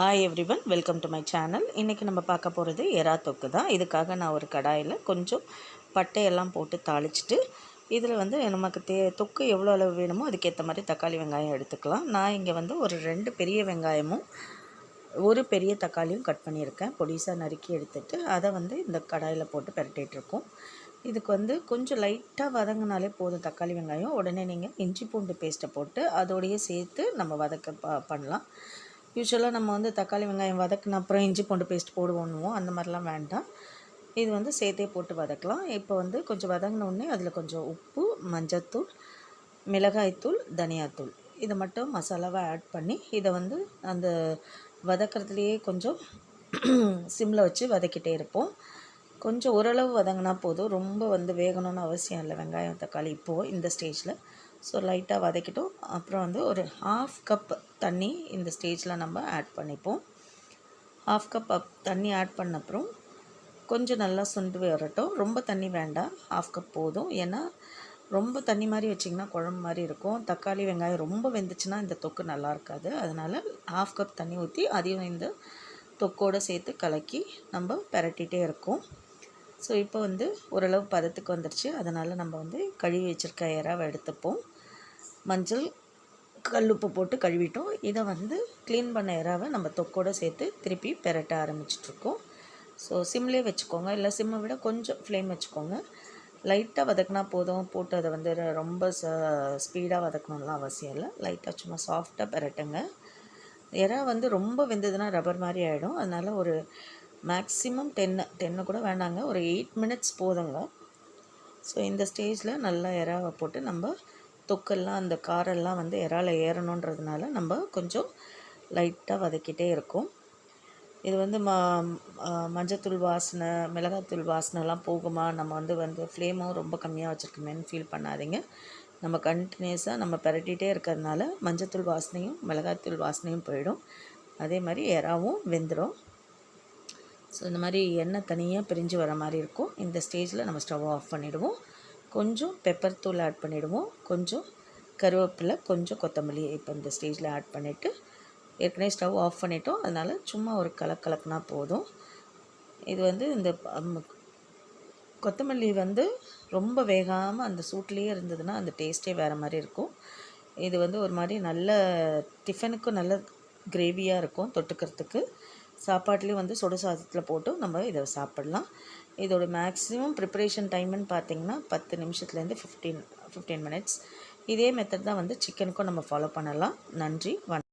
Hi everyone, welcome to my channel. இன்றைக்கி நம்ம பார்க்க போகிறது எறா தொக்கு தான். இதுக்காக நான் ஒரு கடாயில் கொஞ்சம் பட்டையெல்லாம் போட்டு தாளிச்சிட்டு இதில் வந்து நமக்கு தொக்கு எவ்வளோ அளவு வேணுமோ அதுக்கேற்ற மாதிரி தக்காளி வெங்காயம் எடுத்துக்கலாம். நான் இங்கே வந்து ஒரு 2 பெரிய வெங்காயமும் ஒரு பெரிய தக்காளியும் கட் பண்ணியிருக்கேன். பொடிசாக நறுக்கி எடுத்துகிட்டு அதை வந்து இந்த கடாயில் போட்டு பெரட்டிகிட்ருக்கோம். இதுக்கு வந்து கொஞ்சம் லைட்டாக வதங்கினாலே போதும் தக்காளி வெங்காயம். உடனே நீங்கள் இஞ்சி பூண்டு பேஸ்ட்டை போட்டு அதோடையே சேர்த்து நம்ம பண்ணலாம். யூஸ்வலாக நம்ம வந்து தக்காளி வெங்காயம் வதக்கின அப்புறம் இஞ்சி பூண்டு பேஸ்ட் போடுவோன்னுவோம், அந்த மாதிரிலாம் வேண்டாம். இது வந்து சேர்த்தே போட்டு வதக்கலாம். இப்போ வந்து கொஞ்சம் வதங்கினோடனே அதில் கொஞ்சம் உப்பு, மஞ்சத்தூள், மிளகாய்த்தூள், தனியாத்தூள் இதை மட்டும் மசாலாவை ஆட் பண்ணி இதை வந்து அந்த வதக்கிறதுலையே கொஞ்சம் சிம்மில் வச்சு வதக்கிட்டே இருப்போம். கொஞ்சம் ஓரளவு வதங்கினா போதும், ரொம்ப வந்து வேகணும்னு அவசியம் இல்லை வெங்காயம் தக்காளி இப்போது இந்த ஸ்டேஜில். ஸோ லைட்டாக வதக்கிட்டோம். அப்புறம் வந்து ஒரு 1/2 கப் தண்ணி இந்த ஸ்டேஜில் நம்ம ஆட் பண்ணிப்போம். 1/2 கப் தண்ணி ஆட் பண்ண அப்புறம் கொஞ்சம் நல்லா சுண்டு வரட்டும். ரொம்ப தண்ணி வேண்டாம், 1/2 கப் போதும். ஏன்னா ரொம்ப தண்ணி மாதிரி வச்சிங்கன்னா குழம்பு மாதிரி இருக்கும். தக்காளி வெங்காயம் ரொம்ப வெந்துச்சுன்னா இந்த தொக்கு நல்லா இருக்காது. அதனால் 1/2 கப் தண்ணி ஊற்றி அதையும் இந்த தொக்கோடு சேர்த்து கலக்கி நம்ம பெரட்டிகிட்டே இருக்கோம். ஸோ இப்போ வந்து ஓரளவு பதத்துக்கு வந்துடுச்சு. அதனால் நம்ம வந்து கழுவி வச்சுருக்க எறாவை எடுத்துப்போம். மஞ்சள், கல்லுப்பு போட்டு கழுவிட்டோம். இதை வந்து க்ளீன் பண்ண எறாவை நம்ம தொக்கோடு சேர்த்து திருப்பி பெரட்ட ஆரம்பிச்சிட்ருக்கோம். ஸோ சிம்லேயே வச்சுக்கோங்க, இல்லை சிம்மை விட கொஞ்சம் ஃப்ளேம் வச்சுக்கோங்க. லைட்டாக வதக்கினா போதும், போட்டு அதை வந்து ரொம்ப ஸ்பீடாக வதக்கணும்லாம் அவசியம் இல்லை. லைட்டாக சும்மா சாஃப்டாக பெரட்டுங்க. எறா வந்து ரொம்ப வெந்ததுன்னா ரப்பர் மாதிரி ஆகிடும். அதனால் ஒரு மேக்ஸிமம் 10 கூட வேண்டாங்க, ஒரு 8 மினிட்ஸ் போதுங்க. ஸோ இந்த ஸ்டேஜில் நல்லா எறாவை போட்டு நம்ம தொக்கெல்லாம் அந்த காரெல்லாம் வந்து எறால ஏறணுன்றதுனால நம்ம கொஞ்சம் லைட்டாக வதக்கிட்டே இருக்கோம். இது வந்து மஞ்சத்தூள் வாசனை, மிளகாத்தூள் வாசனைலாம் போகுமா, நம்ம வந்து ஃப்ளேமும் ரொம்ப கம்மியாக வச்சுருக்கோமேன்னு ஃபீல் பண்ணாதீங்க. நம்ம கண்டினியூஸாக நம்ம பெரட்டிகிட்டே இருக்கிறதுனால மஞ்சத்தூள் வாசனையும் மிளகாத்தூள் வாசனையும் போயிடும். அதே மாதிரி எறாவும் வெந்துடும். ஸோ இந்த மாதிரி எண்ணெய் தனியாக பிரிஞ்சு வர மாதிரி இருக்கும். இந்த ஸ்டேஜில் நம்ம ஸ்டவ் ஆஃப் பண்ணிவிடுவோம். கொஞ்சம் பெப்பர் தூள் ஆட் பண்ணிவிடுவோம், கொஞ்சம் கருவேப்பிலை, கொஞ்சம் கொத்தமல்லி இப்போ இந்த ஸ்டேஜில் ஆட் பண்ணிவிட்டு ஏற்கனவே ஸ்டவ் ஆஃப் பண்ணிட்டோம். அதனால் சும்மா ஒரு கலக்கினா போதும். இது வந்து இந்த கொத்தமல்லி வந்து ரொம்ப வேகாமல் அந்த சூட்லேயே இருந்ததுன்னா அந்த டேஸ்ட்டே வேறு மாதிரி இருக்கும். இது வந்து ஒரு மாதிரி நல்ல டிஃபனுக்கும் நல்ல கிரேவியாக இருக்கும். தொட்டுக்கிறதுக்கு சாப்பாட்லேயும் வந்து சுடு சாதத்தில் போட்டு நம்ம இதை சாப்பிட்லாம். இதோட மேக்ஸிமம் ப்ரிப்பரேஷன் டைம்னு பார்த்திங்கன்னா 10 நிமிஷத்துலேருந்து 15 மினிட்ஸ். இதே மெத்தட் தான் வந்து சிக்கனுக்கும் நம்ம ஃபாலோ பண்ணலாம். நன்றி, வணக்கம்.